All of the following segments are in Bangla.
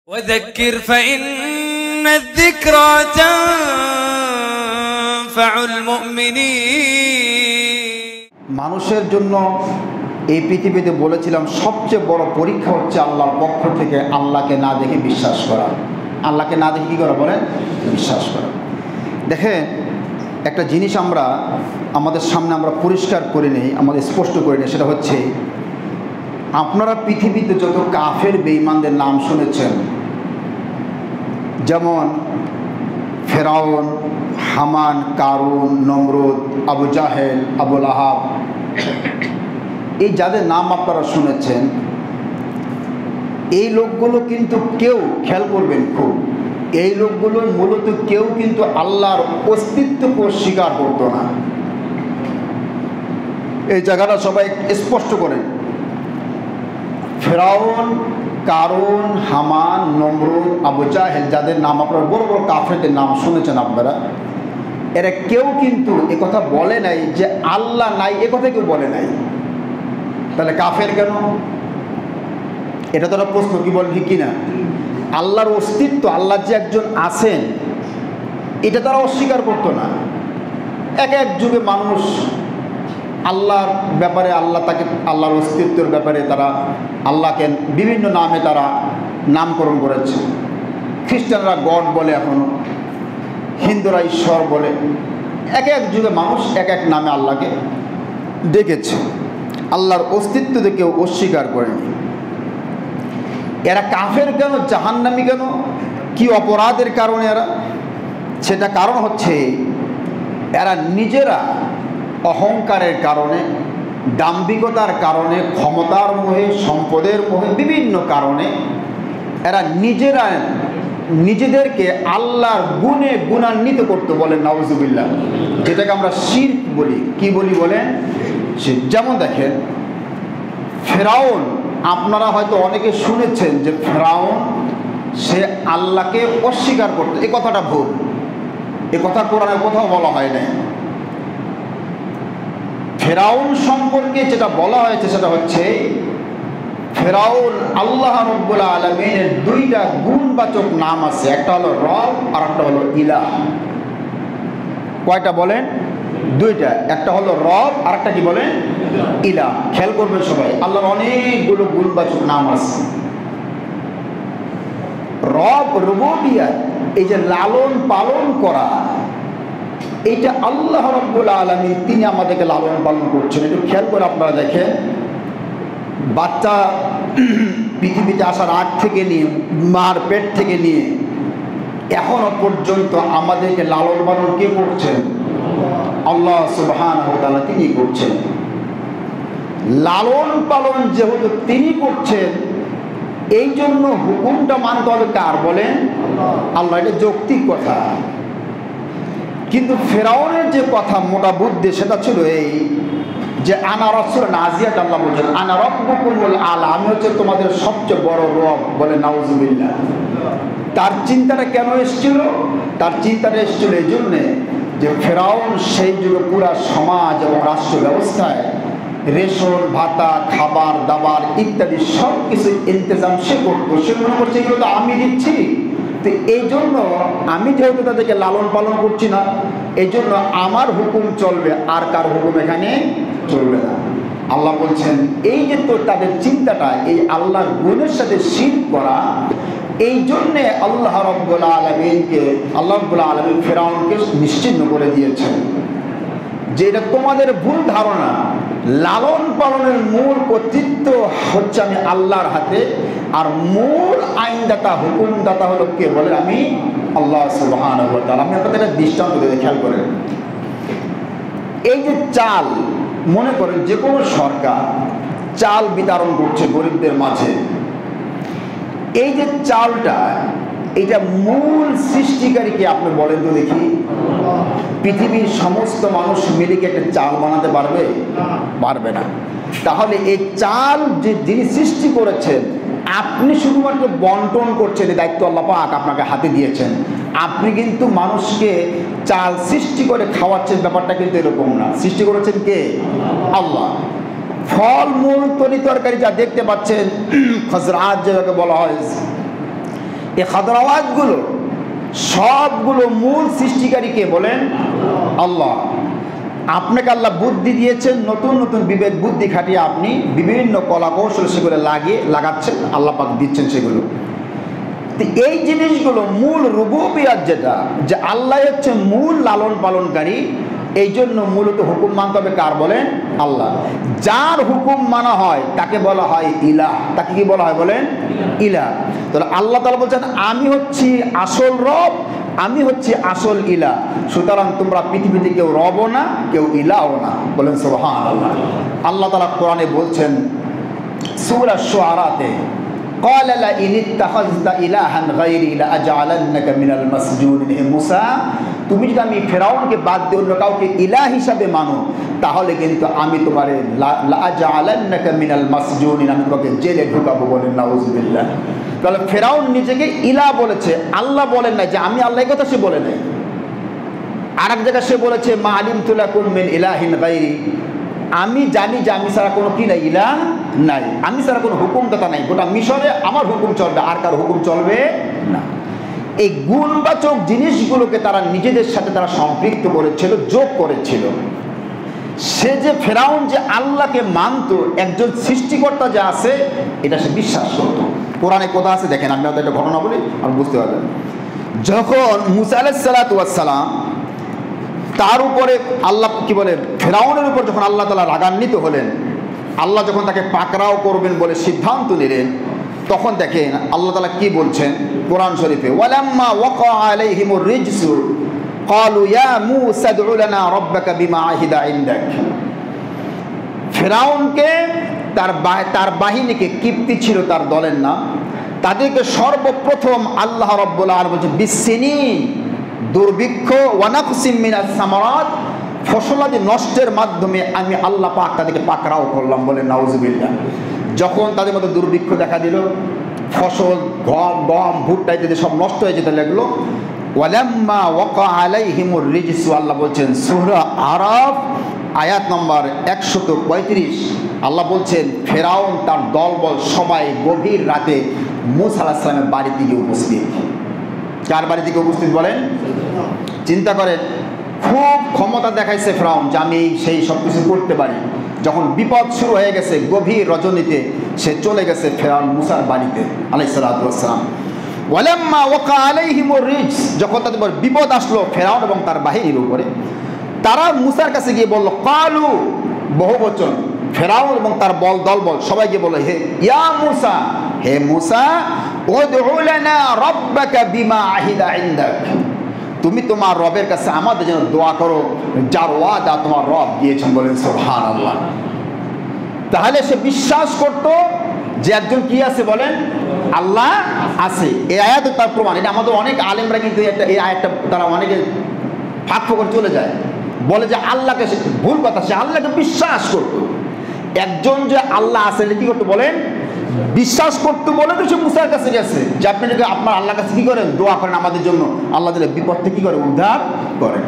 وذكر فإن الذكرى تنفع المؤمنين মানুষের জন্য এই পৃথিবীতে বলেছিলাম সবচেয়ে বড় পরীক্ষা হচ্ছে আল্লাহর পক্ষ থেকে আল্লাহকে না দেখে বিশ্বাস করা। আল্লাহকে না দেখে কী করা বলেন? বিশ্বাস করা। দেখেন, একটা জিনিস আমাদের সামনে আমরা পরিষ্কার করে নিই, আমাদের স্পষ্ট করে নিই, সেটা হচ্ছে আপনারা পৃথিবীতে যত কাফের বেঈমানদের নাম শুনেছেন, যেমন ফেরাউন, হামান, কারুন, নমরুদ, আবু জাহেল, আবু লাহাব, এই যাদের নাম আপনারা শুনেছেন, এই লোকগুলো কিন্তু কেউ, খেয়াল করবেন খুব, এই লোকগুলো মূলত কেউ কিন্তু আল্লাহর অস্তিত্বকে স্বীকার করতো না। এই জায়গাটা সবাই স্পষ্ট করেন। ফেরাউন, কারুন, হামান, নমরুদ, আবু জাহেল, যাদের নাম আপনারা বড় বড় কাফেরদের নাম শুনেছেন আপনারা, এরা কেউ কিন্তু একথা বলে নাই যে আল্লাহ নাই, একথা কেউ বলে নাই। তাহলে কাফের কেন? এটা তো একটা প্রশ্ন, কি বল ঠিক কিনা? আল্লাহর অস্তিত্ব, আল্লাহ যে একজন আছেন, এটা তারা অস্বীকার করতো না। এক এক যুগে মানুষ আল্লাহর ব্যাপারে, আল্লাহর অস্তিত্বের ব্যাপারে তারা আল্লাহকে বিভিন্ন নামে তারা নামকরণ করেছে। খ্রিস্টানরা গড বলে, এখনও হিন্দুরা ঈশ্বর বলে। এক এক যুগে মানুষ এক এক নামে আল্লাহকে ডেকেছে, আল্লাহর অস্তিত্বকে কেউ অস্বীকার করেনি। এরা কাফের কেন, জাহান্নামী কেন, কি অপরাধের কারণে এরা? সেটা কারণ হচ্ছে এরা নিজেরা অহংকারের কারণে, দাম্ভিকতার কারণে, ক্ষমতার মোহে, সম্পদের মোহে, বিভিন্ন কারণে এরা নিজেদেরকে আল্লাহর গুণে গুণান্বিত করতে বলেন, নাউজুবিল্লাহ, যেটাকে আমরা শিরক বলি। কি বলি বলেন? যেমন দেখেন, ফেরাউন, আপনারা হয়তো অনেকে শুনেছেন যে ফেরাউন সে আল্লাহকে অস্বীকার করত। এ কথাটা ভুল, এ কথা কোরআনে কোথাও বলা হয় নাই। ফেরাউন সম্পর্কে যেটা বলা হয়েছে সেটা হচ্ছে ফেরাউন আল্লাহ রাব্বুল আলামিনের দুইটা গুণবাচক নাম আছে, একটা হলো রব আর একটা হলো ইলাহ। কয়টা বলেন? দুইটা, একটা হলো রব আর একটা কি বলেন? ইলাহ। খেয়াল করবেন সবাই, আল্লাহর অনেকগুলো গুণবাচক নাম আছে। রব, রুবুবিয়্যাত, এই যে লালন পালন করা, এইটা আল্লাহ রাব্বুল আলামিন তিনি আমাদেরকে লালন পালন করছেন। একটু খেয়াল করে আপনারা দেখেন, বাচ্চা পৃথিবীতে আসার আগ থেকে নিয়ে, মার পেট থেকে নিয়ে এখনো পর্যন্ত আমাদেরকে লালন পালন কে করছেন? আল্লাহ সুবহানাহু ওয়া তাআলা তিনি করছেন। লালন পালন যেহেতু তিনি করছেন, এই জন্য হুকুমটা মানতে হবে কার বলেন? আল্লাহ। এটা যৌক্তিক কথা। কিন্তু ফেরাউনের যে কথা, মোটা বুদ্ধি, সেটা ছিল এই যে আনা রাসূল নাজিয়াত, আল্লাহ বলছেন আনা রাব্বুকুমুল আলা, আমি হচ্ছে তোমাদের সবচেয়ে বড় রব, বলে নাউজুবিল্লাহ। তার চিন্তাটা কেন এসেছিল? তার চিন্তাটা এসেছিল এই জন্যে যে ফেরাউন সেই যুগে পুরা সমাজ এবং রাষ্ট্র ব্যবস্থায় রেশন, ভাতা, খাবার দাবার ইত্যাদি সব কিছু ইন্তজাম সে করতো। সে মনে করছে এগুলো তো আমি দিচ্ছি, তো এই জন্য আমি যেহেতু তাদেরকে লালন পালন করছি না, এই জন্য আমার হুকুম চলবে, আর কার হুকুম এখানে চলবে না। আল্লাহ বলছেন এই যে তো তাদের চিন্তাটা, এই আল্লাহর গুণের সাথে শিরক করা, এই জন্যে আল্লাহ রাব্বুল আলামিন ফেরাউনকে নিশ্চিহ্ন করে দিয়েছেন যে এটা তোমাদের ভুল ধারণা। লালন পালনের মূল কর্তৃত্ব হচ্ছে আমি আল্লাহর হাতে, আর মূল আইনদাতা, হুকুমদাতা হলো কে বলে? আমি আল্লাহ সুবহানাহু ওয়া তাআলা। আমি আপনাদের একটা দৃষ্টান্ত দিয়ে খেয়াল করেন। এই যে চাল, মনে করেন যে কোনো সরকার চাল বিতরণ করছে গরিবদের মাঝে, এই যে চালটা, এটা মূল সৃষ্টিকারী কে আপনি বলেন তো দেখি? পৃথিবীর সমস্ত মানুষ মিলে কি একটা চাল বানাতে পারবে? পারবে না। তাহলে এই চাল যে যিনি সৃষ্টি করেছেন, আপনি শুধুমাত্র বন্টন করছেন, এই দায়িত্ব আল্লাহ পাক আপনাকে হাতে দিয়েছেন। আপনি কিন্তু মানুষকে চাল সৃষ্টি করে খাওয়াচ্ছেন, ব্যাপারটা কিন্তু এরকম না। সৃষ্টি করেছেন কে? আল্লাহ। ফল মূল তরি তরকারি যা দেখতে পাচ্ছেন, খজরাত যেটাকে বলা হয়, এই খাদরাওয়াতগুলো সবগুলো মূল সৃষ্টিকারীকে বলেন আল্লাহ। আপনাকে আল্লাহ বুদ্ধি দিয়েছেন, নতুন নতুন বিবেক বুদ্ধি খাটিয়ে আপনি বিভিন্ন কলা কৌশল সেগুলো লাগাচ্ছেন, আল্লাহ পাক দিচ্ছেন সেগুলো। তো এই জিনিসগুলো মূল রুবুবিয়ত যেটা, যে আল্লাহ হচ্ছে মূল লালন পালনকারী, এই জন্য মূলত হুকুম মানতে হবে কার বলেন আল্লাহ। যার হুকুম মানা হয় তাকে বলা হয় ইলাহ। তাকে কি বলা হয় বলেন ইলাহ। তাহলে আল্লাহ তাআলা বলছেন আমি হচ্ছি আসল রব, আমি হচ্ছি আসল ইলাহ। সুতরাং তোমরা পৃথিবীতে কেউ রবও না, কেউ ইলাহও না। বলেন সুবহানাল্লাহ। আল্লাহ তাআলা কোরআনে বলছেন সূরা শুআরাতে, قال لئن اتخذت إلها غيري لأجعلنك من المسجونين। হে মুসা, তুমি যদি আমি ফেরাউনকে বাদ দিয়ে অন্য কাউকে ইলাহ হিসাবে মানো, তাহলে কিন্তু আমি তোমারে লাআজআলান্নাকা মিনাল মাসজুনিন, আমি তোমাকে জেলে ঢুকাবো। বলেন নাউযুবিল্লাহ। তাহলে ফেরাউন নিজেকে ইলাহ বলেছে, আল্লাহ বলেন না যে আমি আল্লাহ, এই কথা সে বলে নাই। আর এক জায়গায় সে বলেছে মা আলিমতু লাকুম মিন ইলাহিন গায়রি, আমি জানি যে আমি ছাড়া কোনো কি নাই, ইলাহ নাই, আমি ছাড়া কোনো হুকুমদাতা নাই, গোটা মিশরে আমার হুকুম চলবে, আর কার হুকুম চলবে না। এই গুণবাচক জিনিসগুলোকে তারা নিজেদের সাথে তারা সম্পৃক্ত করেছিল, যোগ করেছিল। সে যে ফেরাউন যে আল্লাহকে মানত, একজন সৃষ্টিকর্তা যে আছে এটা সে বিশ্বাস করত। কোরআনে কথা আছে, দেখেন আমি একটা ঘটনা বলি আপনি বুঝতে পারবেন। যখন মুসা আলাইহিস সালাতু ওয়াস সালাম তার উপরে আল্লাহ কি বলে ফেরাউনের উপর যখন আল্লাহ তাআলা রাগান্বিত হলেন, আল্লাহ যখন তাকে পাকড়াও করবেন বলে সিদ্ধান্ত নিলেন, তখন দেখেন আল্লাহ তাআলা কি বলছেন কোরআন শরীফে, ওয়ালাম্মা ওয়াকা আলাইহিমুর রিজসু ক্বালু ইয়া মূসা আদউ লানা রাব্বাকা বিমা আহিদা ইনদাক। ফেরাউনকে তার বাহিনীকে, কিপ্তি ছিল তার দলের নাম, তাদেরকে সর্বপ্রথম আল্লাহ রাব্বুল আলামিন বলছেন বিসসিনিন, দুর্ভিক্ষ, ওয়ানাকসিম মিনাস সামারাত, ফসলাদি নষ্টের মাধ্যমে আমি আল্লাহ পাক তাদেরকে পাকড়াও করলাম। বলে নাউজুবিল্লাহ। যখন তাদের মধ্যে দুর্ভিক্ষ দেখা দিল, ফসল গম ভুট্টা ইত্যাদি সব নষ্ট হয়ে যেতে লাগলো, ওয়ালাম্মা ওয়াকা আলাইহিমুর রিজসু, আল্লাহ বলছেন সূরা আরাফ আয়াত নম্বর 135, আল্লাহ বলছেন ফেরাউন তার দলবল সবাই গভীর রাতে মূসা আলাইহিস সালামের বাড়িতে গিয়ে উপস্থিত। কার বাড়ি থেকে উপস্থিত বলেন? চিন্তা করেন, খুব ক্ষমতা দেখাইছে ফেরাউন যে আমি সেই সব কিছু করতে পারি। যখন বিপদ শুরু হয়ে গেছে, গভীর রজনীতে সে চলে গেছে ফেরাউন মুসার বাড়িতে আলাইহিস সালাতু ওয়াস সালাম। ওয়ালাম্মা ওয়াকা আলাইহিমুর রিজস, যখন তাদের উপর বিপদ আসলো ফেরাউন এবং তার বাহিনীর উপরে, তারা মুসার কাছে গিয়ে বলল, কালু বহুবচন, ফেরাউন এবং তার দলবল সবাই গিয়ে বলল, হে ইয়া মুসা, হে মুসা, উদউ লানা রাব্বাকা বিমা আহিদা ইনদাক, তুমি তোমার রবের কাছে আমাদের জন্য দোয়া করো, যার ওয়াদা তোমার রব দিয়েছেন। বলেন সুবহানাল্লাহ। তাহলে সে বিশ্বাস করত যে একজন কি আছে বলেন আল্লাহ আছে। এই আয়াত তার প্রমাণ। এটা আমাদের অনেক আলেমরা কিন্তু এই আয়াতটা তারা অনেকে ফাঁক করে চলে যায়, বলে যে আল্লাহকে, ভুল কথা, সে আল্লাহকে বিশ্বাস করত। একজন যে আল্লাহ আছে কি করতো বলেন বিশ্বাস করতে, বলে তো সে মুসার কাছে গেছে যে আপনি যদি আপনার আল্লাহর কাছে কি করেন, দোয়া করেন আমাদের জন্য, আল্লাহ দিলে বিপদ থেকে কি করে উদ্ধার করেন।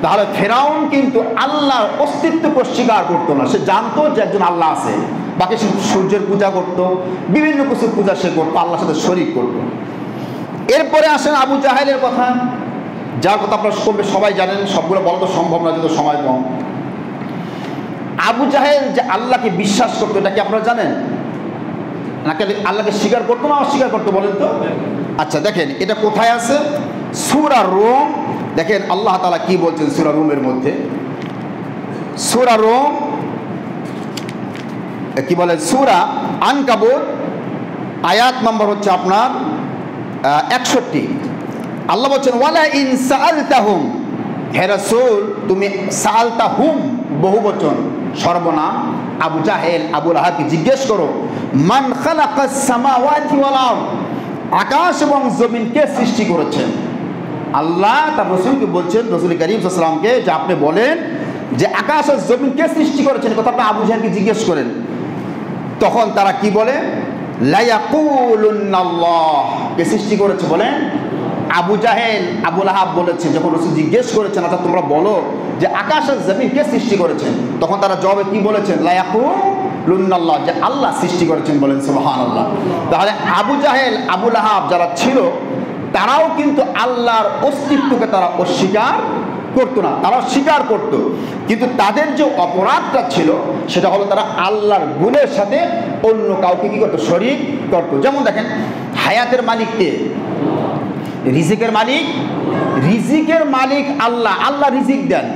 তাহলে ফেরাউন কিন্তু আল্লাহর অস্তিত্বকে স্বীকার করতো না, সে জানতো যে একজন আল্লাহ আছে। বাকি সে সূর্যের পূজা করতো, বিভিন্ন কিছু পূজা সে করতো, আল্লাহর সাথে শরীক করতো। এরপরে আসেন আবু জাহেলের কথা, যার কথা আপনারা সবাই জানেন, সবগুলো বলা তো সম্ভব না, যেহেতু সময় কম। আবু জাহেল যে আল্লাহকে বিশ্বাস করতো, এটা কি আপনারা জানেন? নাকি আল্লাহকে স্বীকার করতো না অস্বীকার করতো বলেন তো? আচ্ছা দেখেন এটা কোথায় আছে, সূরা রুম। দেখেন আল্লাহ তাআলা কি বলছেন সূরা রুমের মধ্যে। সূরা রুম কি বলে, সূরা আনকাবুত আয়াত নম্বর হচ্ছে আপনার 61। আল্লাহ বলছেন ওয়ালা ইন সাআলতাহুম, হে রাসূল তুমি সাআলতাহুম বহুবচন সর্বনাম, আবু জাহেল আবু লাহাবকে জিজ্ঞেস করো, মান খালাকাস সামাওয়াতি ওয়াল আরদ, আকাশ এবং জমিন কে সৃষ্টি করেছেন। আল্লাহ তার রাসূলকে বলছেন, রাসূল করিম সাল্লাল্লাহু আলাইহি ওয়াসাল্লামকে, যে আপনি বলেন যে আকাশ আর জমিন কে সৃষ্টি করেছেন, কথা আপনি আবু জাহেলকে জিজ্ঞেস করেন। তখন তারা কি বলে, লা ইয়াকুলুন্নাল্লাহ, কে সৃষ্টি করেছে বলেন আবু জাহেল আবু লাহাব বলেছে। যখন রাসূল জিজ্ঞেস করেছেন আচ্ছা তোমরা বলো যে আকাশ আর জমিন কে সৃষ্টি করেছেন, তখন তারা জবাবে কি বলেছেন, লা লুন্নাল্লাহ, যে আল্লাহ সৃষ্টি করেছেন, বলেন সুবহানাল্লাহ। তাহলে আবু জাহেল, আবু লাহাব যারা ছিল, তারাও কিন্তু আল্লাহর অস্তিত্বকে তারা অস্বীকার করতো না, তারা স্বীকার করত, কিন্তু তাদের যে অপরাধটা ছিল সেটা হলো তারা আল্লাহর গুণের সাথে অন্য কাউকে কি করতো, শরীক করতো। যেমন দেখেন, হায়াতের মালিককে, রিজিকের মালিক, রিজিকের মালিক আল্লাহ, আল্লাহ রিজিক দেন।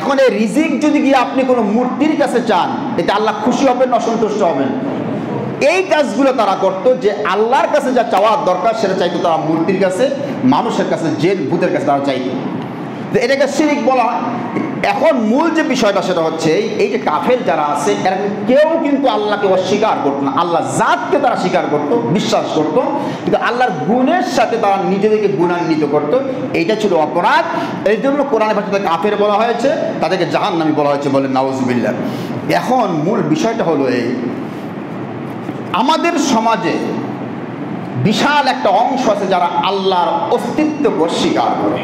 এখন এই রিজিক যদি গিয়ে আপনি কোনো মূর্তির কাছে চান, এতে আল্লাহ খুশি হবেন না অসন্তুষ্ট হবেন? এই কাজগুলো তারা করতো, যে আল্লাহর কাছে যা চাওয়ার দরকার সেটা চাইতো তারা মূর্তির কাছে, মানুষের কাছে, জিন ভূতের কাছে তারা চাইতো। তো এটাকে শিরিক বলা হয়। এখন মূল যে বিষয়টা সেটা হচ্ছে এই যে কাফের যারা আছে, এরা কেউ কিন্তু আল্লাহকে অস্বীকার করতো না, আল্লাহ জাতকে তারা স্বীকার করতো, বিশ্বাস করতো, কিন্তু আল্লাহর গুণের সাথে তারা নিজেদেরকে গুণান্বিত করতো। এইটা ছিল অপরাধ। এই জন্য কোরআনে ভাষাতে কাফের বলা হয়েছে, তাদেরকে জাহান্নামী বলা হয়েছে, বলেন নাউজুবিল্লাহ। এখন মূল বিষয়টা হলো এই, আমাদের সমাজে বিশাল একটা অংশ আছে যারা আল্লাহর অস্তিত্বকে অস্বীকার করে।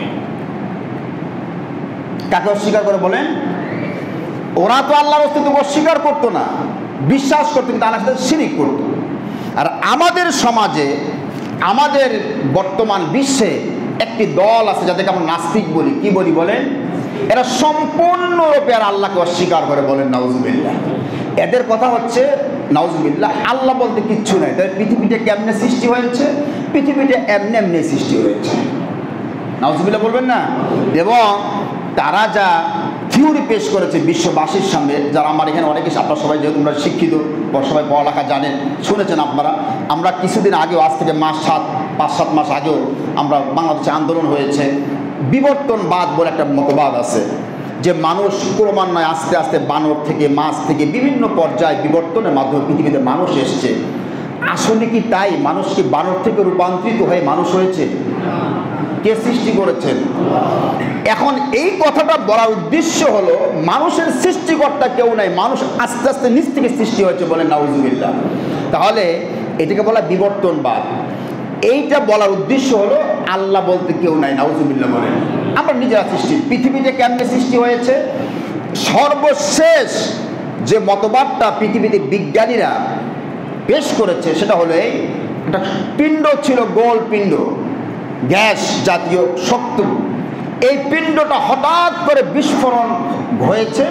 কাকে অস্বীকার করে বলেন? ওরা তো আল্লাহর অস্তিত্ব অস্বীকার করতো না, বিশ্বাস করতো, কিন্তু আল্লাহর সাথে শিরিক করতো। আর আমাদের সমাজে, আমাদের বর্তমান বিশ্বে একটি দল আছে যাদেরকে আমরা নাস্তিক বলি। কি বলি বলেন? এরা সম্পূর্ণরূপে আর আল্লাহকে অস্বীকার করে, বলেন নাউজুবিল্লাহ। এদের কথা হচ্ছে নাউজুবিল্লাহ, আল্লাহ বলতে কিচ্ছু নাই, তাই পৃথিবীটা কেমনে সৃষ্টি হয়েছে, পৃথিবীটা এমনি এমনি সৃষ্টি হয়েছে, নাউজুবিল্লাহ বলবেন না? এবং তারা যা থিওরি পেশ করেছে বিশ্ববাসীর সামনে, যারা আমার এখানে অনেকে, আপনারা সবাই যেহেতু তোমরা শিক্ষিত, সবাই পড়ালেখা জানেন, শুনেছেন আপনারা। আমরা কিছুদিন আগেও, আজ থেকে 5-7 মাস আগেও আমরা বাংলাদেশে আন্দোলন হয়েছে, বিবর্তনবাদ বলে একটা মতবাদ আছে, যে মানুষ ক্রমান্বয়ে আস্তে আস্তে বানর থেকে, মাছ থেকে বিভিন্ন পর্যায়ে বিবর্তনের মাধ্যমে পৃথিবীতে মানুষ এসছে। আসলে কি তাই? মানুষ কি বানর থেকে রূপান্তরিত হয়ে মানুষ হয়েছে? কে সৃষ্টি করেছেন? এখন এই কথাটা বলার উদ্দেশ্য হলো, মানুষের সৃষ্টিকর্তা কেউ নাই, মানুষ আস্তে আস্তে নিচ থেকে সৃষ্টি হয়েছে, বলেন নাউজুবিল্লাহ। তাহলে এটাকে বলা বিবর্তনবাদ। এইটা বলার উদ্দেশ্য হলো আল্লাহ বলতে কেউ নাই, নাউজুবিল্লাহ বলেন। আমরা নিজেরা সৃষ্টি। পৃথিবীতে কেমনে সৃষ্টি হয়েছে? সর্বশেষ যে মতবাদটা পৃথিবীতে বিজ্ঞানীরা পেশ করেছে সেটা হলো এই, একটা পিণ্ড ছিল, গোল পিণ্ড, গ্যাস জাতীয় শক্ত। এই পিণ্ডটা হঠাৎ করে বিস্ফোরণ হয়েছে,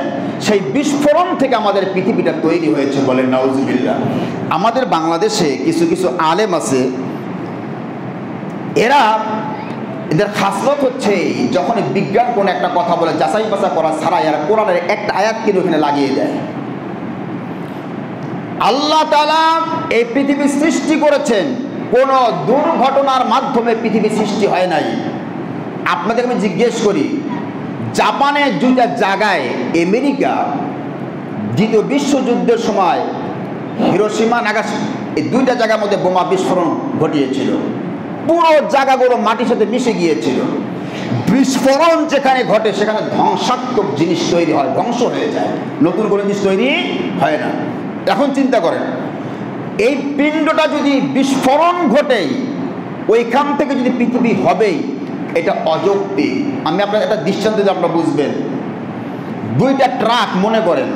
সেই বিস্ফোরণ থেকে আমাদের পৃথিবীটা তৈরি হয়েছে, বলেন নাউজুবিল্লাহ। আমাদের বাংলাদেশে কিছু কিছু আলেম আছে, এদের খাসলত হচ্ছে যখন বিজ্ঞান কোনো একটা কথা বলে যাচাই বাছাই করা ছাড়া এরা কোরআনের একটা আয়াত কিন্তু ওখানে লাগিয়ে দেয়। আল্লাহ তাআলা এই পৃথিবী সৃষ্টি করেছেন, কোনো দুর্ঘটনার মাধ্যমে পৃথিবী সৃষ্টি হয় নাই। আপনাদের আমি জিজ্ঞেস করি, জাপানে 2টা জায়গায় আমেরিকা দ্বিতীয় বিশ্বযুদ্ধের সময় হিরোশিমা নাগাসাকি, এই 2টা জায়গার মধ্যে বোমা বিস্ফোরণ ঘটিয়েছিল, পুরো জায়গাগুলো মাটির সাথে মিশে গিয়েছিল। বিস্ফোরণ যেখানে ঘটে সেখানে ধ্বংসাত্মক জিনিস তৈরি হয়, ধ্বংস হয়ে যায়, নতুন কোনো জিনিস তৈরি হয় না। এখন চিন্তা করেন, এই পিণ্ডটা যদি বিস্ফোরণ ঘটে, ওইখান থেকে যদি পৃথিবী হবেই, এটা অযৌক্তিক। আমি আপনার একটা দৃষ্টান্ত দিয়ে আপনারা বুঝবেন। 2টা ট্রাক, মনে করেন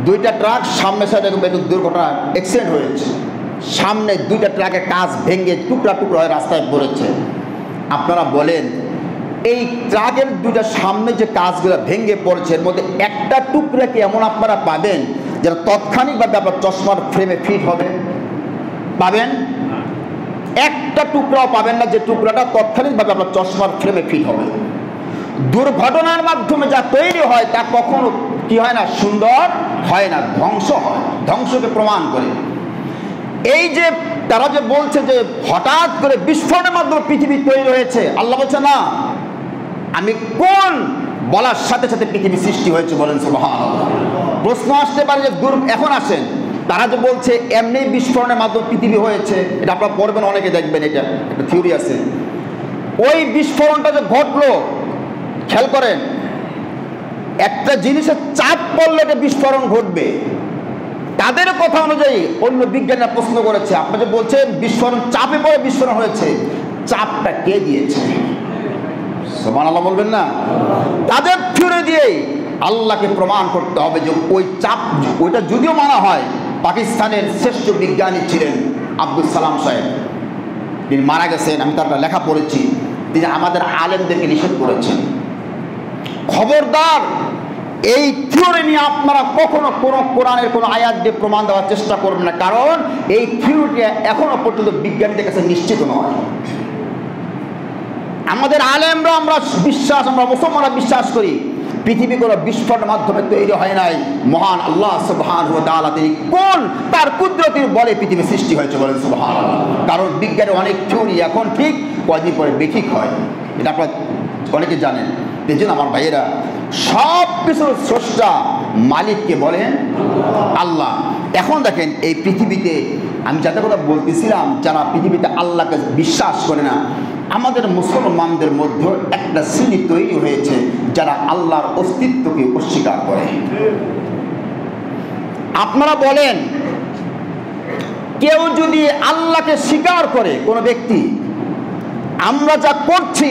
2টা ট্রাক সামনে সাইডে একটু দুর্ঘটনা, অ্যাক্সিডেন্ট হয়েছে, সামনে 2টা ট্রাকের কাঁচ ভেঙে টুকরা টুকরা হয়ে রাস্তায় পড়েছে। আপনারা বলেন, এই ট্রাকের 2টা সামনে যে কাঁচগুলো ভেঙে পড়ছে, এর মধ্যে একটা টুকরা কি এমন আপনারা পাবেন যেটা তৎক্ষণিকভাবে আপনার চশমার ফ্রেমে ফিট হবে? পাবেন? একটা টুকরাও পাবেন না যে টুকরাটা তৎক্ষণিকভাবে আপনার চশমার ফ্রেমে ফিট হবে। দুর্ঘটনার মাধ্যমে যা তৈরি হয় তা কখনো কি হয় না, সুন্দর হয় না, ধ্বংস হয়, ধ্বংসকে প্রমাণ করে। এই যে তারা যে বলছে যে হঠাৎ করে বিস্ফোরণের মাধ্যমে পৃথিবী তৈরি হয়েছে, আল্লাহ বলছে না, আমি কোন বলার সাথে সাথে পৃথিবী সৃষ্টি হয়েছে, বলেন সুবহানাল্লাহ। প্রশ্ন আসতে পারে যে এখন আসেন, তারা যে বলছে এমনি বিস্ফোরণের মাধ্যমে পৃথিবী হয়েছে, এটা আপনারা পড়বেন, অনেকে দেখবেন, এটা একটা থিওরি আছে। ওই বিস্ফোরণটা যে ঘটলো, খেয়াল করেন, একটা জিনিসের চাপ পড়লে এটা বিস্ফোরণ ঘটবে। তাদের কথা অনুযায়ী অন্য বিজ্ঞানীরা প্রশ্ন করেছে, আপনি যে বলছেন বিস্ফোরণ চাপে পড়ে বিস্ফোরণ হয়েছে, চাপটা কে দিয়েছে? সুবহানাল্লাহ বলবেন না? তাদের থিওরি দিয়ে আল্লাহকে প্রমাণ করতে হবে যে ওই চাপ, ওইটা যদিও মানা হয়। পাকিস্তানের শ্রেষ্ঠ বিজ্ঞানী ছিলেন আব্দুল সালাম সাহেব, তিনি মারা গেছেন, আমি তার একটা লেখা পড়েছি। তিনি আমাদের আলেমদেরকে নিষেধ করেছেন, খবরদার এই থিওরি নিয়ে আপনারা কখনো কোনো কোরআনের কোনো আয়াত দিয়ে প্রমাণ দেওয়ার চেষ্টা করবেন না, কারণ এই থিওরিটি এখনো পর্যন্ত বিজ্ঞানীদের কাছে নিশ্চিত নয়। আমাদের আলেমরা আমরা মুসলমানরা বিশ্বাস করি পৃথিবী কোনো বিস্ফোরণের মাধ্যমে তৈরি হয় নাই। মহান আল্লাহ সুবহানাহু ওয়া তাআলা তিনি কোন তার কুদরতের বলে পৃথিবী সৃষ্টি হয়েছে বলেন সুবহানাল্লাহ। কারণ বিজ্ঞানের অনেক থিওরি এখন ঠিক, কয়েকদিন পরে বেঠিক হয়, এটা আপনারা অনেকে জানেন। এই জন্য আমার ভাইয়েরা, সব কিছুর স্রষ্টা মালিককে বলেন আল্লাহ। এখন দেখেন এই পৃথিবীতে আমি যাদের কথা বলতেছিলাম, যারা পৃথিবীতে আল্লাহকে বিশ্বাস করে না, আমাদের মুসলমানদের মধ্যে একটা শ্রেণী তৈরি হয়েছে যারা আল্লাহর অস্তিত্বকে অস্বীকার করে। আপনারা বলেন, কেউ যদি আল্লাহকে স্বীকার করে, কোনো ব্যক্তি, আমরা যা করছি,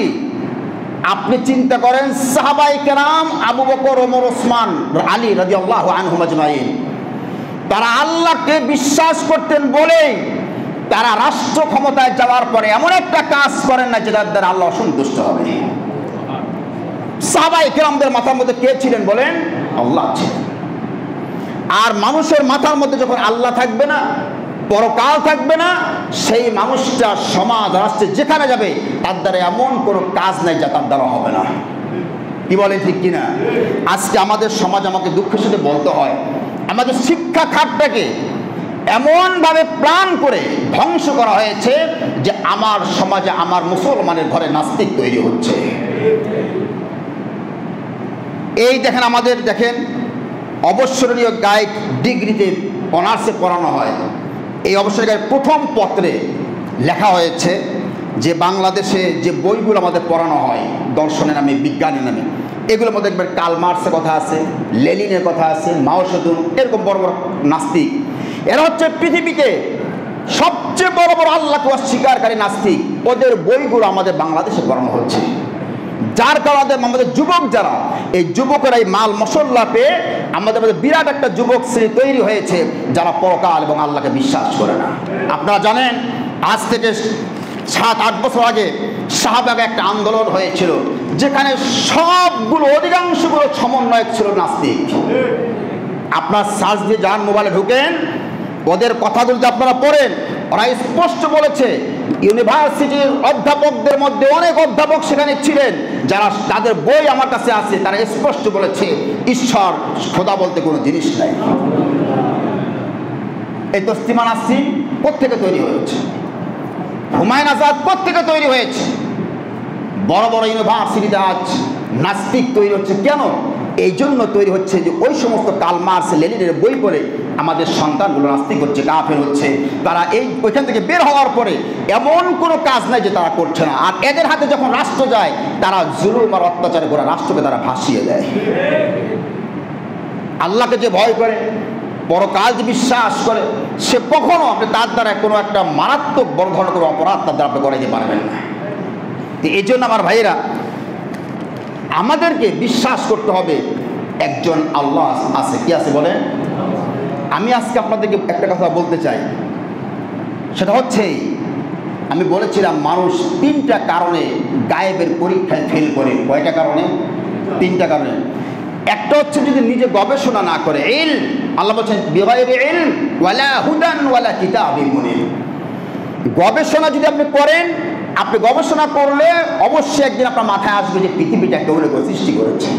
আপনি চিন্তা করেন সাহাবায়ে কেরাম আবু বকর, ওমর, ওসমান, আলী রাদিয়াল্লাহু আনহুম আজমাইন, তারা আল্লাহকে বিশ্বাস করতেন বলেই তারা রাষ্ট্র ক্ষমতায় যাওয়ার পরে এমন একটা কাজ করেন না যেটার দ্বারা আল্লাহ সন্তুষ্ট হবে। সাহাবায়ে কেরামদের মাথার মধ্যে কে ছিলেন বলেন? আল্লাহ ছিলেন। আর মানুষের মাথার মধ্যে যখন আল্লাহ থাকবে না, পরকাল থাকবে না, সেই মানুষটা সমাজ রাষ্ট্রে যেখানে যাবে তার দ্বারা এমন কোনো কাজ নাই যা তার দ্বারা হবে না। কি বলে ঠিক কিনা? আজকে আমাদের সমাজ, আমাকে দুঃখের সাথে বলতে হয়, আমাদের শিক্ষা খাতটাকে এমনভাবে প্ল্যান করে ধ্বংস করা হয়েছে যে আমার সমাজে, আমার মুসলমানের ঘরে নাস্তিক তৈরি হচ্ছে। এই দেখেন, আমাদের দেখেন অবসরীয় গাইড ডিগ্রিতে অনার্সে পড়ানো হয়। এই অবসরীয় গাইড প্রথম পত্রে লেখা হয়েছে যে বাংলাদেশে যে বইগুলো আমাদের পড়ানো হয় দর্শনের নামে, বিজ্ঞানের নামে, এগুলোর মধ্যে একবার কার্ল মার্কসের কথা আছে, লেনিনের কথা আছে, মাও সেতুং, এরকম বড় বড় নাস্তিক। এরা হচ্ছে পৃথিবীতে সবচেয়ে বড় বড় আল্লাহকে অস্বীকারী নাস্তিক। ওদের বইগুলো আমাদের বাংলাদেশে পড়ানো হচ্ছে, যার কারণে আমাদের যুবক যারা, এই যুবকেরা এই মাল মশল্লা পেয়ে আমাদের মধ্যে বিরাট একটা যুবক শ্রেণী তৈরি হয়েছে যারা পরকাল এবং আল্লাহকে বিশ্বাস করে না। আপনারা জানেন, আজ থেকে 7-8 বছর আগে শাহবাগে একটা আন্দোলন হয়েছিল, যেখানে সবগুলো, অধিকাংশগুলো সমন্বয়ক ছিল নাস্তিক। আপনার সার্চ দিয়ে যান, মোবাইলে ঢুকেন, ওদের কথাগুলো আপনারা পড়েন, ওরা স্পষ্ট বলেছে। ইউনিভার্সিটির অধ্যাপকদের মধ্যে অনেক অধ্যাপক সেখানে ছিলেন যারা, তাদের বই আমার কাছে আছে, তারা স্পষ্ট বলেছে ঈশ্বর, খোদা বলতে কোনো জিনিস নাই। এই তসলিমা নাসরিন কোত্থেকে তৈরি হয়েছে? হুমায়ুন আজাদ কোত্থেকে তৈরি হয়েছে? বড় বড় ইউনিভার্সিটিতে আজ নাস্তিক তৈরি হচ্ছে। কেন? এই জন্য তৈরি হচ্ছে যে ওই সমস্ত কার্ল মার্কস, লেনিনের বই পড়ে আমাদের সন্তানগুলো নাস্তিক হচ্ছে, কাফের হচ্ছে। তারা ওইখান থেকে বের হওয়ার পরে এমন কোনো কাজ নাই যে তারা করছে না। আর এদের হাতে যখন রাষ্ট্র যায়, তারা জুলুম আর অত্যাচারে করা রাষ্ট্রকে তারা ভাসিয়ে দেয়। আল্লাহকে যে ভয় করে, পরকাল যে বিশ্বাস করে, সে কখনো আপনি তার দ্বারা কোনো একটা মারাত্মক বড় ধরনের কোনো অপরাধ তার দ্বারা আপনি করাইতে পারবেন না। এই জন্য আমার ভাইয়েরা, আমাদেরকে বিশ্বাস করতে হবে একজন আল্লাহ আছে। কি আছে বলেন? আমি আজকে আপনাদেরকে একটা কথা বলতে চাই, সেটা হচ্ছে, আমি বলেছিলাম মানুষ 3টা কারণে গায়েবের পরীক্ষায় ফেল করে। কয়টা কারণে? 3টা কারণে। একটা হচ্ছে যদি নিজে গবেষণা না করে, ইলম, আল্লাহ বলছেন বিগাইরি ইলম ওয়ালা হুদান ওয়ালা কিতাবিন মুনির। গবেষণা যদি আপনি করেন, আপনি গবেষণা করলে অবশ্যই একদিন আপনার মাথায় আসবে যে পৃথিবীটা কেউ সৃষ্টি করেছে।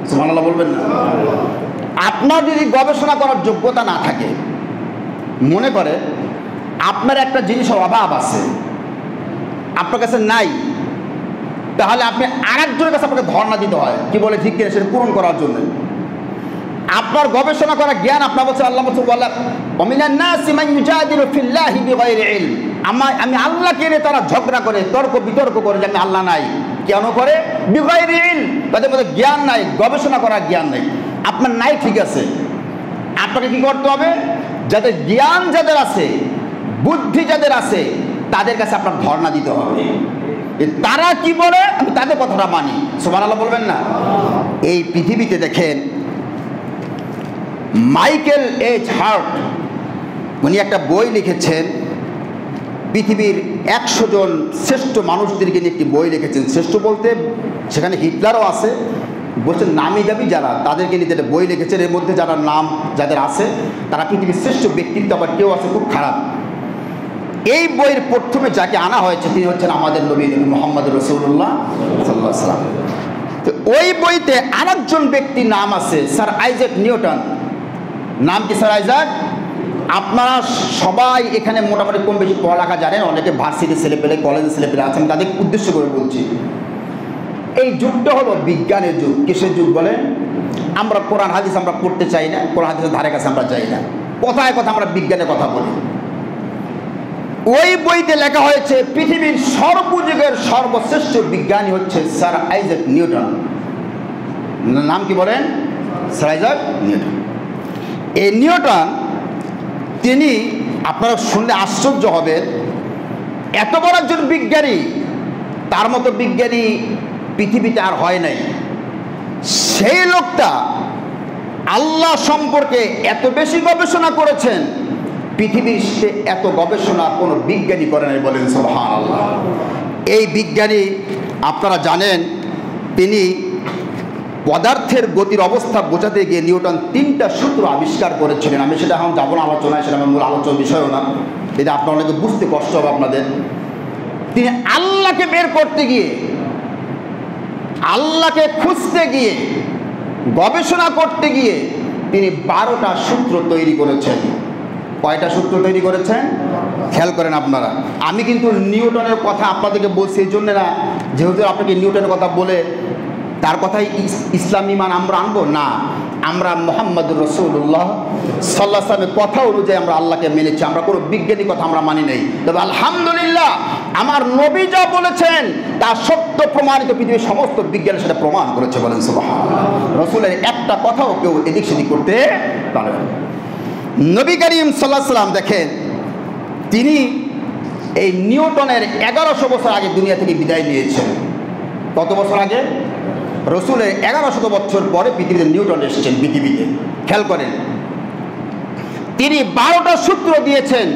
সুবহানাল্লাহ বলবেন না? আপনার যদি গবেষণা করার যোগ্যতা না থাকে, মনে করে আপনার একটা জিনিসের অভাব আছে, আপনার কাছে নাই, তাহলে আপনি আরেকজনের কাছে আপনাকে ধর্ণা দিতে হয়। কি বলে ঠিক কিনা? সেটা পূরণ করার জন্য। আপনার গবেষণা করা জ্ঞান, আপনার বলছে আল্লাহ বলে ওমিনান নাসি মান ইউজাদিলু ফিল্লাহি বিগাইরি ইলম। আমি আল্লাহকে নিয়ে তারা ঝগড়া করে, তর্ক বিতর্ক করে যে আমি আল্লাহ নাই। কেন করে? বিগাইরি ইলম, তাদের মধ্যে জ্ঞান নাই, গবেষণা করার জ্ঞান নাই। আপনার নাই, ঠিক আছে, আপনাকে কি করতে হবে? যাদের জ্ঞান যাদের আছে, বুদ্ধি যাদের আছে, তাদের কাছে আপনার ধর্ণা দিতে হবে। তারা কি বলে আমি তাদের কথাটা মানি। সুবহানাল্লাহ বলবেন না? এই পৃথিবীতে দেখেন মাইকেল এইচ হার্ট উনি একটা বই লিখেছেন, পৃথিবীর 100 জন শ্রেষ্ঠ মানুষদেরকে নিয়ে একটি বই লিখেছেন। শ্রেষ্ঠ বলতে সেখানে হিটলারও আছে, বলছেন নামি দাবি যারা তাদেরকে নিয়ে একটা বই লিখেছেন। এর মধ্যে যারা নাম যাদের আছে তারা পৃথিবীর শ্রেষ্ঠ ব্যক্তিত্ব, আবার কেউ আছে খুব খারাপ। এই বইয়ের প্রথমে যাকে আনা হয়েছে তিনি হচ্ছেন আমাদের নবী মুহাম্মদ রাসূলুল্লাহ সাল্লাল্লাহু আলাইহি ওয়াসাল্লাম। তো ওই বইতে আরেকজন ব্যক্তির নাম আছে স্যার আইজ্যাক নিউটন। নাম কি স্যার আইজ্যাক? আপনারা সবাই এখানে মোটামুটি কম বেশি পড়ালেখা জানেন, অনেকে ভার্সিটি ছেলেপেলে কলেজের ছেলেপেলে আছেন, তাদের উদ্দেশ্য করে বলছি। এই যুগটা হলো বিজ্ঞানের যুগ। কিসের যুগ বলেন? আমরা কোরআন হাদিস আমরা পড়তে চাই না, কোরআন হাদিসের ধারে কাছে আমরা যাই না, কথায় কথা আমরা বিজ্ঞানের কথা বলি। ওই বইতে লেখা হয়েছে পৃথিবীর সর্বযুগের সর্বশ্রেষ্ঠ বিজ্ঞানী হচ্ছে স্যার আইজ্যাক নিউটন। নাম কি বলেন? Sir Isaac Newton. এই নিউটন তিনি, আপনারা শুনলে আশ্চর্য হবেন, এত বড় একজন বিজ্ঞানী, তার মতো বিজ্ঞানী পৃথিবীতে আর হয় নাই। সেই লোকটা আল্লাহ সম্পর্কে এত বেশি গবেষণা করেছেন, পৃথিবীর এত গবেষণা কোনো বিজ্ঞানী করে নাই, বলেন সুবহানাল্লাহ। এই বিজ্ঞানী আপনারা জানেন, তিনি পদার্থের গতির অবস্থা বোঝাতে গিয়ে নিউটন 3টা সূত্র আবিষ্কার করেছিলেন। আমি সেটা এখন যাবো না আলোচনায়, সেটা আমার মূল আলোচনার বিষয়ও না, এটা আপনার অনেকে বুঝতে কষ্ট হবে আপনাদের। তিনি আল্লাহকে বের করতে গিয়ে, আল্লাহকে খুঁজতে গিয়ে, গবেষণা করতে গিয়ে তিনি 12টা সূত্র তৈরি করেছেন। কয়টা সূত্র তৈরি করেছেন খেয়াল করেন আপনারা। আমি কিন্তু নিউটনের কথা আপনাদেরকে বলছি এই জন্য না যেহেতু আপনাকে নিউটনের কথা বলে তার কথাই ইসলাম ঈমান আমরা আনবো না। আমরা মুহাম্মদুর রাসূলুল্লাহ সাল্লাল্লাহু আলাইহি ওয়াসাল্লামের কথা অনুযায়ী আমরা আল্লাহকে মেনেছি, আমরা কোনো বিজ্ঞানী কথা আমরা মানি নাই। তবে আলহামদুলিল্লাহ আমার নবী যা বলেছেন তা সত্য প্রমাণিত, পৃথিবীর সমস্ত বিজ্ঞানী সেটা প্রমাণ করেছে, বলেন সুবহানাল্লাহ। রাসূলের একটা কথাও কেউ এদিক সেদিক করতে পারে না। নবী করিম সাল্লাল্লাহু আলাইহি ওয়াসাল্লাম দেখেন, তিনি এই নিউটনের 1100 বছর আগে দুনিয়া থেকে বিদায় নিয়েছেন। কত বছর আগে? রসুলের 1100 বছর পরে পৃথিবীতে নিউটন এসেছেন পৃথিবীতে। খেয়াল করেন, তিনি 12টা সূত্র দিয়েছেন,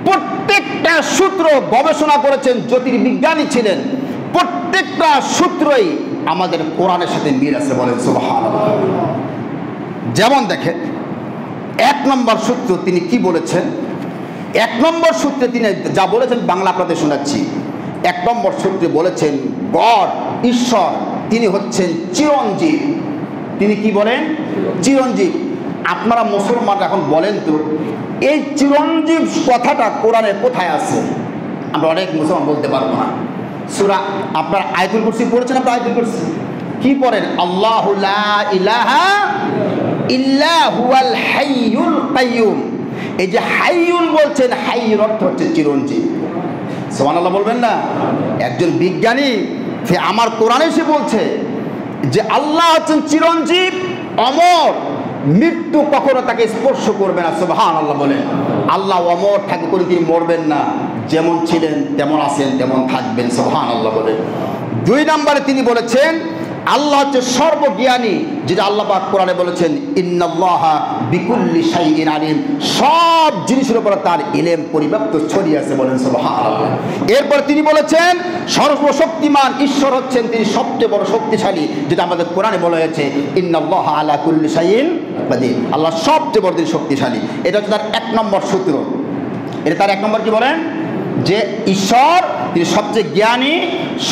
প্রত্যেকটা সূত্র গবেষণা করেছেন, জ্যোতির্বিজ্ঞানী ছিলেন, প্রত্যেকটা সূত্রই আমাদের কোরআনের সাথে মিল আছে, বলেন সুবহানাল্লাহ। যেমন দেখেন 1 নম্বর সূত্র তিনি কি বলেছেন? 1 নম্বর সূত্রে তিনি যা বলেছেন বাংলা আপনাদের শোনাচ্ছি। 1 নম্বর সূত্রে বলেছেন গড, ঈশ্বর, তিনি হচ্ছেন চিরঞ্জীব। তিনি কি বলেন? চিরঞ্জীব। আপনারা মুসলমান এখন বলেন তো এই চিরঞ্জীব কথাটা কোরআনে কোথায় আছে? আমরা অনেক মুসলমান বলতে পারবো না। সূরা আপনার আয়াতুল কুরসি পড়েছেন? আপনার আয়াতুল কুরসি কি পড়েন? আল্লাহু লা ইলাহা ইল্লা হুয়াল হাইয়ুল কাইয়ুম। এই যে হাইয়ুন বলছেন, হাইয়ুর অর্থ হচ্ছে চিরঞ্জীব। সুবহানাল্লাহ বলবেন না? একজন বিজ্ঞানী সে আমার কোরআনে সে বলছে যে আল্লাহ হচ্ছেন চিরঞ্জীব, অমর, মৃত্যু কখনো তাকে স্পর্শ করবে না। সুবহানাল্লাহ বলেন। আল্লাহ অমর থাকে, করে তিনি মরবেন না, যেমন ছিলেন তেমন আছেন তেমন থাকবেন। সুবহানাল্লাহ বলেন। 2 নম্বরে তিনি বলেছেন আল্লাহ হচ্ছে সর্বজ্ঞানী, যেটা আল্লাহ পাক কোরআনে বলেছেন ইন্নাল্লাহা বিকুল্লি শাইইন আলিম, সব জিনিসের উপর তার ইলম পরিব্যাপ্ত ছড়িয়ে আছে, বলেন সুবহানাল্লাহ। এরপর তিনি বলেছেন সর্বশক্তিমান ঈশ্বর হচ্ছেন তিনি সবচেয়ে বড় শক্তিশালী, যেটা আমাদের কোরআনে বলা হয়েছে ইন্নাল্লাহা আলা কুল্লি শাইইন কাদির, আল্লাহ সবচেয়ে বড় তিনি শক্তিশালী। এটা হচ্ছে তার 1 নম্বর সূত্র। এটা তার 1 নম্বর কি বলেন? যে ঈশ্বর তিনি সবচেয়ে জ্ঞানী,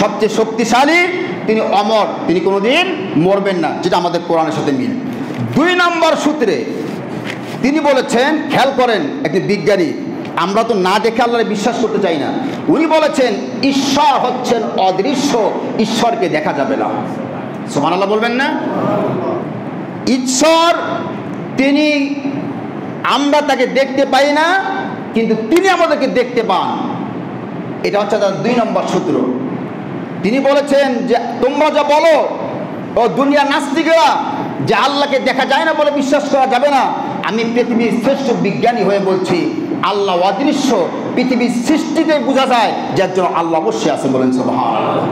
সবচেয়ে শক্তিশালী, তিনি অমর, তিনি কোনোদিন মরবেন না, যেটা আমাদের কোরআনের সাথে মিল। 2 নম্বর সূত্রে তিনি বলেছেন, খেয়াল করেন, একটি বিজ্ঞানী, আমরা তো না দেখে আল্লাহকে বিশ্বাস করতে চাই না। উনি বলেছেন ঈশ্বর হচ্ছেন অদৃশ্য, ঈশ্বরকে দেখা যাবে না। সুবহানাল্লাহ বলবেন না? ঈশ্বর তিনি, আমরা তাকে দেখতে পাই না, কিন্তু তিনি আমাদেরকে দেখতে পান। এটা হচ্ছে তার 2 নম্বর সূত্র। তিনি বলেছেন যে তোমরা যা বলো ও দুনিয়া নাস্তিকেরা যে আল্লাহকে দেখা যায় না বলে বিশ্বাস করা যাবে না, আমি পৃথিবীর শ্রেষ্ঠ বিজ্ঞানী হয়ে বলছি আল্লাহ অদৃশ্য, পৃথিবীর সৃষ্টিতে বোঝা যায় যে একজন আল্লাহ অবশ্যই আছে, বলেন সুবহানাল্লাহ।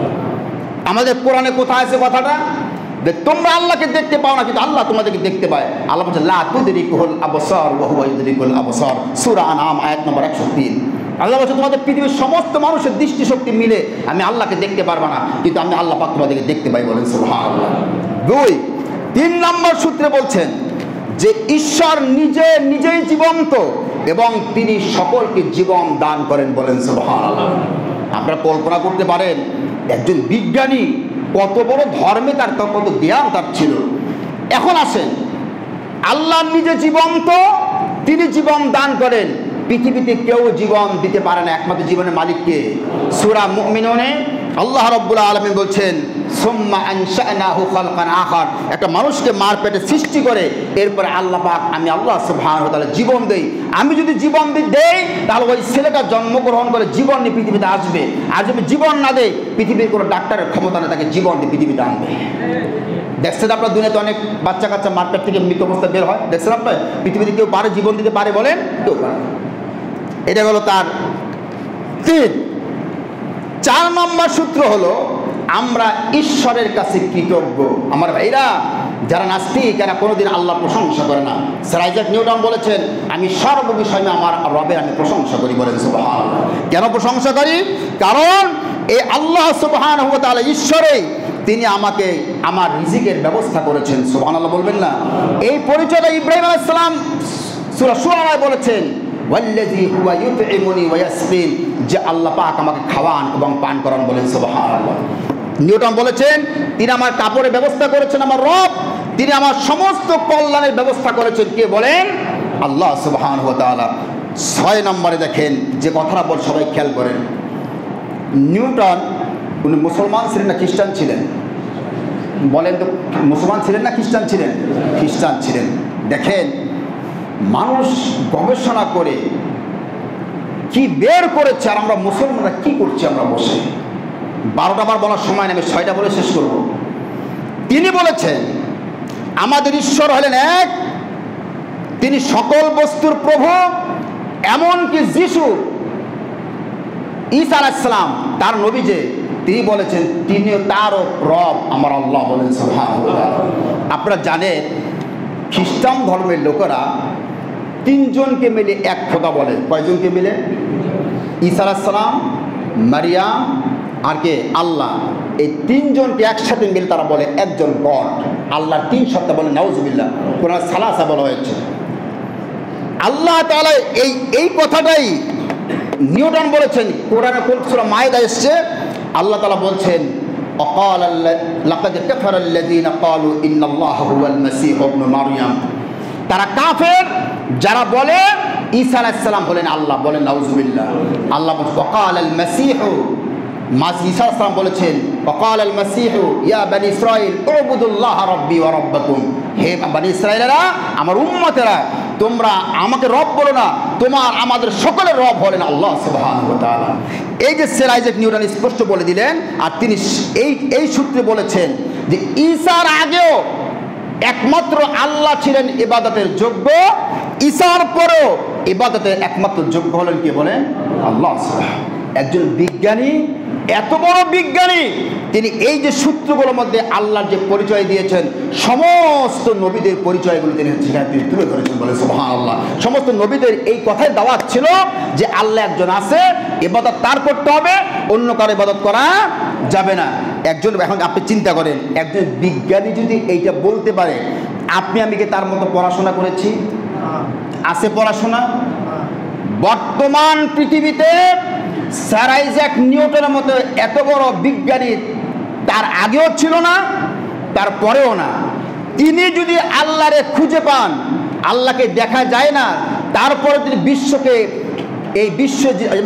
আমাদের কোরআনে কোথায় আছে কথাটা? যে তোমরা আল্লাহকে দেখতে পাও না, কিন্তু আল্লাহ তোমাদেরকে দেখতে পায়। আল্লাহ বলছে লা তুদরিকুল আবসার ওয়া হুয়া ইউদরিকুল আবসার, সূরা আনআম আয়াত নম্বর 103। আল্লাহ বলছে তোমাদের পৃথিবীর সমস্ত মানুষের দৃষ্টিশক্তি মিলে আমি আল্লাহকে দেখতে পারবা না, কিন্তু আমি আল্লাহ পাক তোমাদেরকে দেখতে পাই, বলেন সুবহানাল্লাহ। 3 নম্বর সূত্রে বলছেন যে ঈশ্বর নিজেই জীবন্ত এবং তিনি সকলকে জীবন দান করেন, বলেন সুবহানাল্লাহ। আপনারা কল্পনা করতে পারেন একজন বিজ্ঞানী কত বড় ধর্মে তার কত জ্ঞান তার ছিল। এখন আসেন, আল্লাহ নিজে জীবন্ত, তিনি জীবন দান করেন। পৃথিবীতে কেউ জীবন দিতে পারে না, একমাত্র জীবনের মালিককে। সূরা মুমিনুনে আল্লাহ রাব্বুল আলামিন বলছেন সুম্মা আনশানাহু খালকান আখার, একটা মানুষকে মার পেটে সৃষ্টি করে এরপরে আল্লাহ পাক আমি আল্লাহ সুবহানাহু ওয়া তাআলা জীবন দেই। আমি যদি জীবন দেই তাহলে ওই ছেলেটা জন্মগ্রহণ করে জীবন নিয়ে পৃথিবীতে আসবে, আর যদি জীবন না দেয় পৃথিবীর কোনো ডাক্তারের ক্ষমতা নেই তাকে জীবন দিয়ে পৃথিবীতে আনবে। দেখছেন আপনার দুনিয়াতে অনেক বাচ্চা কাচ্চা মার পেট থেকে মৃত অবস্থা বের হয়, দেখছেন আপনার? পৃথিবীতে কেউ পারে জীবন দিতে পারে বলেন? কেউ পারে। এটা হলো তার 3। 4 নম্বর সূত্র হলো আমরা ঈশ্বরের কাছে কৃতজ্ঞ। আমার ভাইরা যারা নাস্তিক এরা কোনোদিন আল্লাহ প্রশংসা করে না। স্যার আইজাক নিউটন বলেছেন আমি সর্ববিষয়ে আমার রবের আমি প্রশংসা করি, বলেন সুবহানাল্লাহ। কেন প্রশংসা করি? কারণ এই আল্লাহ সুবহানাহু ওয়া তাআলা ঈশ্বরেই তিনি আমাকে আমার রিজিকের ব্যবস্থা করেছেন, সুবহানাল্লাহ বলবেন না? এই পরিচয়টা ইব্রাহিম আলাইহিস সালাম সূরা শুআরায় বলেছেন ওয়াল্লাযী হুয়া ইউতঈমুনি ওয়া ইয়াসকিন, যে আল্লাহ পাক আমাকে খাওয়ান এবং পান করান, বলেন সুবহানাল্লাহ। নিউটন বলেছেন তিনি আমার কাপড়ের ব্যবস্থা করেছেন, আমার রব তিনি আমার সমস্ত কল্যাণের ব্যবস্থা করেছেন, কে বলেন? আল্লাহ সুবহানাহু ওয়া তাআলা। 6 নম্বরে দেখেন যে কথাটা বল, সবাই খেয়াল করেন। নিউটন উনি মুসলমান ছিলেন না খ্রিস্টান ছিলেন? বলেন তো, মুসলমান ছিলেন না খ্রিস্টান ছিলেন? খ্রিস্টান ছিলেন। দেখেন মানুষ গবেষণা করে কি বের করেছে, আর আমরা মুসলমানরা কি করছি? আমরা বসে 12টা বার বলার সময় নেই, আমি 6টা বলে শেষ করব। তিনি বলেছেন আমাদের ঈশ্বর হলেন এক, তিনি সকল বস্তুর প্রভু, এমনকি যিশু ঈসা আলাইহিস সালাম তার নবী যে তিনি বলেছেন তিনিও তারও রব আমার আল্লাহ, বলেন সুবহানাহু ওয়া তাআলা। আপনারা জানেন খ্রিস্টান ধর্মের লোকেরা 3 জনকে মিলে এক খোদা বলে। কয়জনকে মিলে? ঈসা আলাইহিস সালাম, মারিয়াম আর কে? আল্লাহ। এই 3 জনকে একসাথে মিলে তারা বলে একজন গড। আল্লাহর 3 সত্তা বলে নাউজুবিল্লাহ, কোরআনে সালাসা বলা হয়েছে। আল্লাহ তাআলা এই কথাটাই নিউটন বলেছেন, কোরআনে সূরা মায়েদা এসেছে। আল্লাহ তাআলা বলছেন অকাল লাকাদ কাফারা আল্লাযীনা ক্বালু ইন্নাল্লাহা হুয়াল মাসীহ ইবনু মারইয়াম, তারা কাফের যারা বলে ঈসা আলাইহিস সালাম হলেন আল্লাহ, বলেন নাউজুবিল্লাহ। আল্লাহ বলেন ওয়াকাল আল মাসীহ, ঈসা আলাইহিস সালাম বলেছেন ওয়াকাল আল মাসীহ ইয়া বনি ইসরাঈল উবুদুল্লাহ রাব্বি ওয়া রাব্বাকুম, হে বনি ইসরাঈলেরা আমার উম্মতেরা তোমরা আমাকে রব বলো না, তোমার আমাদের সকলের রব হলেন আল্লাহ সুবহানাহু ওয়া তাআলা। এই যে স্যার আইজাক নিউটন স্পষ্ট বলে দিলেন। আর তিনি এই সূত্রে বলেছেন যে ঈসার আগেও একমাত্র আল্লাহ ছিলেন ইবাদতের যোগ্য, ঈসার পরেও ইবাদতের একমাত্র যোগ্য হলেন কে বলেন? আল্লাহ। একজন বিজ্ঞানী, এত বড় বিজ্ঞানী, তিনি এই যে সূত্রগুলোর মধ্যে আল্লাহর যে পরিচয় দিয়েছেন সমস্ত নবীদের পরিচয়গুলো তিনি সেখানে তিনি তুলে ধরেছেন, বলে সুবহানাল্লাহ। সমস্ত নবীদের এই কথাই দাওয়াত ছিল যে আল্লাহ একজন আছে, ইবাদত তার করতে হবে, অন্য কারো ইবাদত করা যাবে না। একজন, এখন আপনি চিন্তা করেন একজন বিজ্ঞানী যদি এইটা বলতে পারে, আমি কি তার মতো পড়াশোনা করেছি? আছে পড়াশোনা? বর্তমান পৃথিবীতে স্যার আইজাক নিউটনের মতো এত বড় বিজ্ঞানী তার আগেও ছিল না, তার পরেও না। তিনি যদি আল্লাহরে খুঁজে পান, আল্লাহকে দেখা যায় না, তারপরে তিনি বিশ্বকে, এই বিশ্ব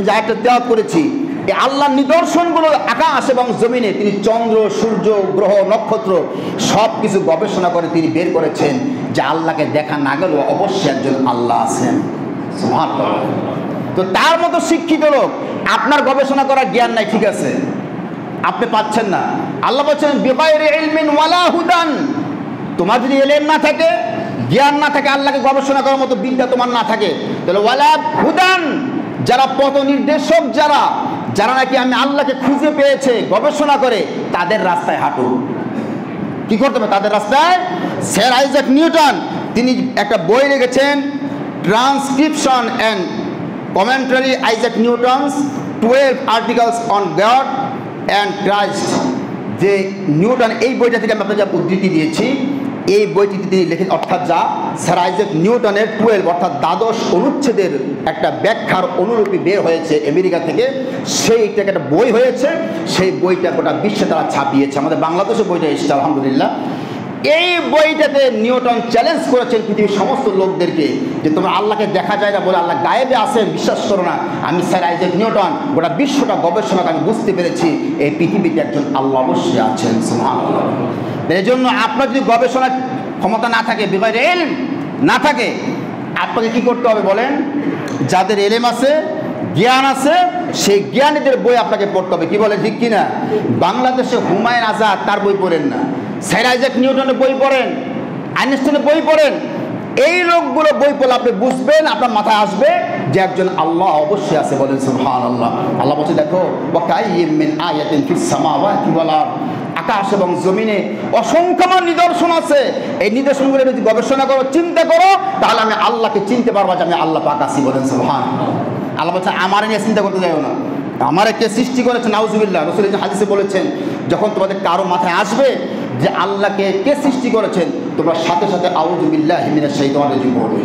যা একটা তেলাওয়াত করেছি, এই আল্লাহর নিদর্শনগুলো আকাশ এবং জমিনে তিনি চন্দ্র, সূর্য, গ্রহ, নক্ষত্র সব কিছু গবেষণা করে তিনি বের করেছেন যে আল্লাহকে দেখা না গেলেও অবশ্যই একজন আল্লাহ আছেন, সুবহানাল্লাহ। তো তার মতো শিক্ষিত লোক, আপনার গবেষণা করার জ্ঞান নাই, ঠিক আছে, আপনি পাচ্ছেন না। আল্লাহ বলছেন বিগাইরি ইলমিন ওয়ালা হুদান, তোমার যদি ইলম না থাকে, জ্ঞান না থাকে, আল্লাহকে গবেষণা করার মতো বিদ্যা তোমার না থাকে, তাহলে ওয়ালা হুদান, যারা পথ নির্দেশক, যারা নাকি আমি আল্লাহকে খুঁজে পেয়েছে গবেষণা করে, তাদের রাস্তায় হাঁটো। কি করতে হবে তাদের রাস্তায়। স্যার আইজাক নিউটন তিনি একটা বই লিখেছেন, transcription and commentary Isaac Newton's 12 articles on god and Christ. যে নিউটন এই বইটা থেকে আমি আপনাকে যা উদ্ধৃতি দিয়েছি, এই বইটিতে তিনি লিখেন, অর্থাৎ যা স্যার আইজাক নিউটনের 12 অর্থাৎ দ্বাদশ অনুচ্ছেদের একটা ব্যাখ্যার অনুরূপী বের হয়েছে আমেরিকা থেকে, সেইটাকে একটা বই হয়েছে। সেই বইটা গোটা বিশ্বে তারা ছাপিয়েছে, আমাদের বাংলাদেশে বইটা এসেছে আলহামদুলিল্লাহ। এই বইটাতে নিউটন চ্যালেঞ্জ করেছেন পৃথিবীর সমস্ত লোকদেরকে যে তোমরা আল্লাহকে দেখা যায় না বলে আল্লাহ গায়েবে আছেন বিশ্বাস করো না। আমি স্যার আইজাক নিউটন গোটা বিশ্বটা গবেষণা আমি বুঝতে পেরেছি এই পৃথিবীতে একজন আল্লাহ অবশ্যই আছেন, সুবহানাল্লাহ। এই জন্য আপনার যদি গবেষণার ক্ষমতা না থাকে, বিগয়রে ইলম না থাকে, আপনাকে কি করতে হবে বলেন? যাদের ইলম আছে, জ্ঞান আছে, সেই জ্ঞানীদের বই আপনাকে পড়তে হবে। কি বলে ঠিক কিনা? বাংলাদেশে হুমায়ুন আজাদ তার বই পড়েন না, স্যার আইজাক নিউটনের বই পড়েন, আইনস্টাইনের বই পড়েন। এই লোকগুলো বই পড়লে আপনি বুঝবেন, আপনার মাথায় আসবে যে একজন আল্লাহ অবশ্যই আছে, বলেন সুবহানাল্লাহ। আল্লাহ বলছে দেখো ওয়াকাইয়্যিম মিন আয়াতিন ফিস সামাওয়াতি ওয়াল আরদ, আকাশ এবং জমিনে অসংখ্যমান নিদর্শন আছে। এই নিদর্শনগুলো যদি গবেষণা করো, চিন্তা করো, তাহলে আমি আল্লাহকে চিনতে পারবো যে আমি আল্লাহ পাক আছি, বলেন সুবহানাল্লাহ। আল্লাহ বলছে আমার নিয়ে চিন্তা করতে যাও না, আমার কে সৃষ্টি করেছে, নাউজুবিল্লাহ। রাসূল হাদিসে বলেছেন যখন তোমাদের কারো মাথায় আসবে যে আল্লাহকে কে সৃষ্টি করেছেন, তোমরা সাথে সাথে আউযু বিল্লাহি মিনাশ শাইতানির রাজিম পড়বে।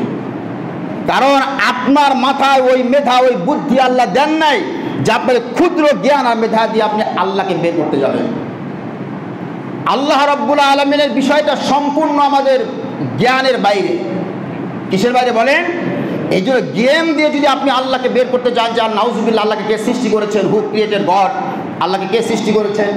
কারণ আপনার মাথায় ওই মেধা, ওই বুদ্ধি আল্লাহ দেন নাই যে আপনার ক্ষুদ্র জ্ঞান আর মেধা দিয়ে আপনি আল্লাহকে বের করতে যাবেন। আল্লাহ রাব্বুল আলামিনের বিষয়টা সম্পূর্ণ আমাদের জ্ঞানের বাইরে। কিসের বাইরে বলেন? এই জন্য জ্ঞান দিয়ে যদি আপনি আল্লাহকে বের করতে যান যে নাউজুবিল্লাহ আল্লাহকে কে সৃষ্টি করেছেন, হু ক্রিয়েটেড গড, আল্লাহকে কে সৃষ্টি করেছেন,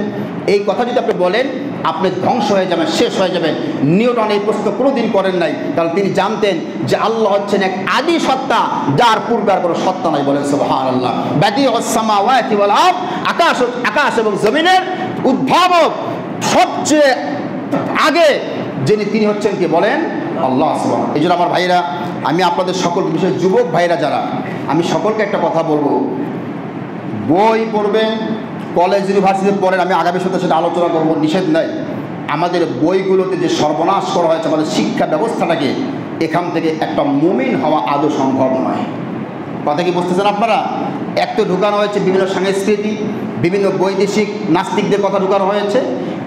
এই কথা যদি আপনি বলেন আপনি ধ্বংস হয়ে যাবেন, শেষ হয়ে যাবেন। নিউটন এই প্রশ্ন কোনোদিন করেন নাই, কারণ তিনি জানতেন যে আল্লাহ হচ্ছেন এক আদি সত্তা, যার পূর্বে আর কোনো সত্তা নাই, বলেন সুবহানাল্লাহ। বাদিউস সামাওয়াতি ওয়াল আরদ, আকাশ এবং জমিনের উদ্ভাবক, সবচেয়ে আগে যিনি তিনি হচ্ছেন কি বলেন? আল্লাহ সুবহানাহু। এই জন্য আমার ভাইরা, আমি আপনাদের সকল বিশেষ যুবক ভাইরা যারা, আমি সকলকে একটা কথা বলবো, বই পড়বেন, কলেজ ইউনিভার্সিটিতে পড়েন, আমি আগামী সপ্তাহে সেটা আলোচনা করবো, নিষেধ নাই। আমাদের বইগুলোতে যে সর্বনাশ করা হয়েছে আমাদের শিক্ষা ব্যবস্থাটাকে, এখান থেকে একটা মুমিন হওয়া আদৌ সম্ভব নয়। কথা কি বুঝতেছেন আপনারা? এক তো ঢুকানো হয়েছে বিভিন্ন সংস্কৃতি, বিভিন্ন বৈদেশিক নাস্তিকদের কথা ঢুকানো হয়েছে।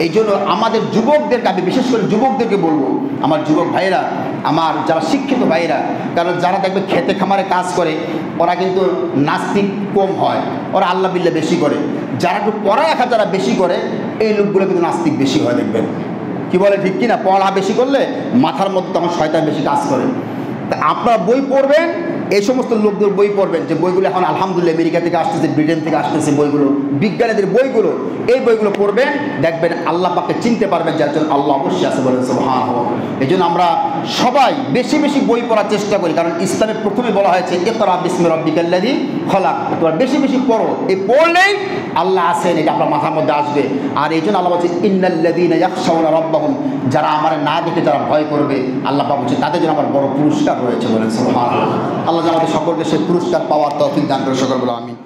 এই জন্য আমাদের যুবকদেরকে, আমি বিশেষ করে যুবকদেরকে বলবো, আমার যুবক ভাইরা, আমার যারা শিক্ষিত ভাইরা, কারণ যারা দেখবে খেতে খামারে কাজ করে ওরা কিন্তু নাস্তিক কম হয়, ওরা আল্লাহ বিল্লাহ বেশি করে। যারা একটু পড়ালেখা যারা বেশি করে, এই লোকগুলো কিন্তু নাস্তিক বেশি হয়, দেখবেন। কি বলে ঠিক কিনা? পড়া বেশি করলে মাথার মধ্যে তখন শয়তান বেশি কাজ করে। তা আপনারা বই পড়বেন, এই সমস্ত লোকদের বই পড়বেন, যে বইগুলো এখন আলহামদুলিল্লাহ আমেরিকা থেকে আসতেছে, ব্রিটেন থেকে আসতেছে বইগুলো, বিজ্ঞানীদের বইগুলো, এই বইগুলো পড়বেন, দেখবেন আল্লাহ পাককে চিনতে পারবেন যে একজন আল্লাহ অবশ্যই আছে, বলেন সুবহানাল্লাহ। এই জন্য আমরা সবাই বেশি বেশি বই পড়ার চেষ্টা করি, কারণ ইসলামের প্রথমে বলা হয়েছে ইকরা বিসমি রাব্বিকাল্লাযী খলাক, তোমরা বেশি বেশি পড়ো, এই পড়লেই আল্লাহ আছেন এটা আপনার মাথার মধ্যে আসবে। আর এই জন্য আল্লাহ বলছে ইন্নাল্লাযীনা ইয়াখশাউনা রাব্বাহুম, যারা আমার না দেখে যারা ভয় করবে, আল্লাহ পাক বলছে তাদের জন্য আমার বড় পুরস্কার রয়েছে, বলেন সুবহানাল্লাহ। আল্লাহ আমাদের সকলকে সেই পুরস্কার পাওয়ার তৌফিক দান করে, সকল বলে আমিন।